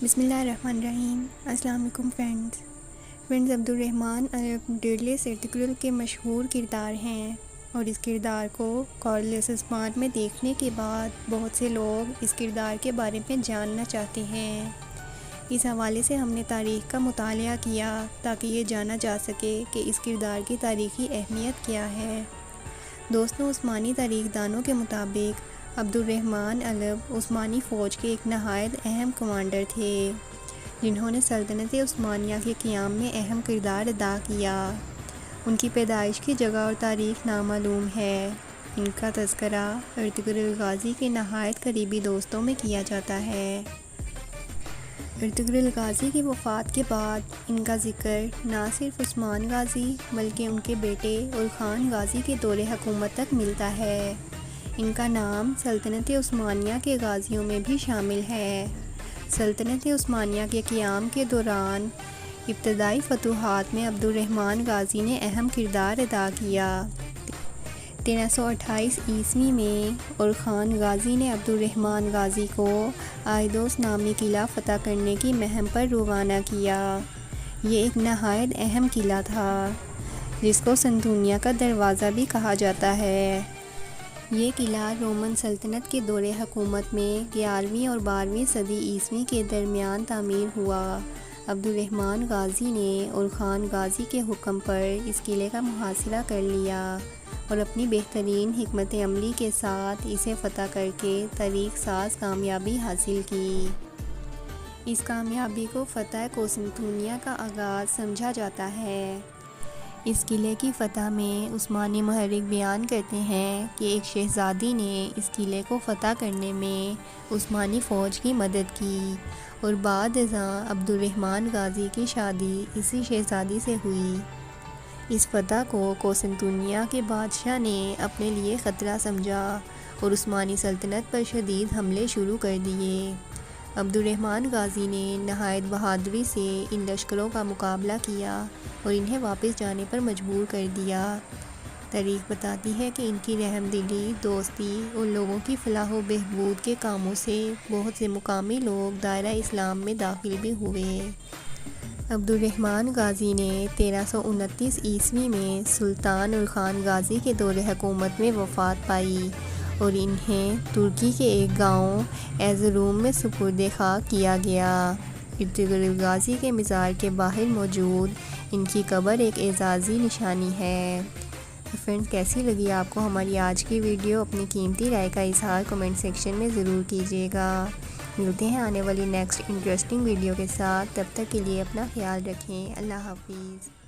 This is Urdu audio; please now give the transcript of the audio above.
بسم اللہ الرحمن الرحیم۔ السلام علیکم فرینڈز عبدالرحمن ڈیرلس ارطغرل کے مشہور کردار ہیں اور اس کردار کو کارلس اسپان میں دیکھنے کے بعد بہت سے لوگ اس کردار کے بارے میں جاننا چاہتے ہیں۔ اس حوالے سے ہم نے تاریخ کا مطالعہ کیا تاکہ یہ جانا جا سکے کہ اس کردار کی تاریخی اہمیت کیا ہے۔ دوستوں، عثمانی تاریخ دانوں کے مطابق عبدالرحمن الب عثمانی فوج کے ایک نہایت اہم کمانڈر تھے جنہوں نے سلطنت عثمانیہ کے قیام میں اہم کردار ادا کیا۔ ان کی پیدائش کی جگہ اور تاریخ نامعلوم ہے۔ ان کا تذکرہ ارطغرل غازی کے نہایت قریبی دوستوں میں کیا جاتا ہے۔ ارطغرل غازی کی وفات کے بعد ان کا ذکر نہ صرف عثمان غازی بلکہ ان کے بیٹے اورخان غازی کے دور حکومت تک ملتا ہے۔ ان کا نام سلطنت عثمانیہ کے غازیوں میں بھی شامل ہے۔ سلطنت عثمانیہ کے قیام کے دوران ابتدائی فتوحات میں عبدالرحمن غازی نے اہم کردار ادا کیا۔ 1328 عیسوی میں اورخان غازی نے عبدالرحمن غازی کو آئیدوس نامی قلعہ فتح کرنے کی مہم پر روانہ کیا۔ یہ ایک نہایت اہم قلعہ تھا جس کو سنتونیا کا دروازہ بھی کہا جاتا ہے۔ یہ قلعہ رومن سلطنت کے دور حکومت میں 11ویں اور 12ویں صدی عیسوی کے درمیان تعمیر ہوا۔ عبدالرحمن غازی نے اورخان غازی کے حکم پر اس قلعے کا محاصرہ کر لیا اور اپنی بہترین حکمت عملی کے ساتھ اسے فتح کر کے تاریخ ساز کامیابی حاصل کی۔ اس کامیابی کو فتح قسطنطنیہ کا آغاز سمجھا جاتا ہے۔ اس قلعے کی فتح میں عثمانی محرک بیان کرتے ہیں کہ ایک شہزادی نے اس قلعے کو فتح کرنے میں عثمانی فوج کی مدد کی اور بعد ازاں عبدالرحمن غازی کی شادی اسی شہزادی سے ہوئی۔ اس فتح کو قسطنطنیہ کے بادشاہ نے اپنے لیے خطرہ سمجھا اور عثمانی سلطنت پر شدید حملے شروع کر دیے۔ عبدالرحمن غازی نے نہایت بہادری سے ان لشکروں کا مقابلہ کیا اور انہیں واپس جانے پر مجبور کر دیا۔ تاریخ بتاتی ہے کہ ان کی رحم دلی، دوستی اور لوگوں کی فلاح و بہبود کے کاموں سے بہت سے مقامی لوگ دائرہ اسلام میں داخل بھی ہوئے۔ عبدالرحمن غازی نے 1329 عیسوی میں سلطان اورخان غازی کے دور حکومت میں وفات پائی اور انہیں ترکی کے ایک گاؤں ایرزروم میں سپرد خاک کیا گیا۔ ارطغرل غازی کے مزار کے باہر موجود ان کی قبر ایک اعزازی نشانی ہے۔ فرینڈز، کیسی لگی آپ کو ہماری آج کی ویڈیو؟ اپنی قیمتی رائے کا اظہار کمنٹ سیکشن میں ضرور کیجیے گا۔ ملتے ہیں آنے والی نیکسٹ انٹرسٹنگ ویڈیو کے ساتھ، تب تک کے لیے اپنا خیال رکھیں۔ اللہ حافظ۔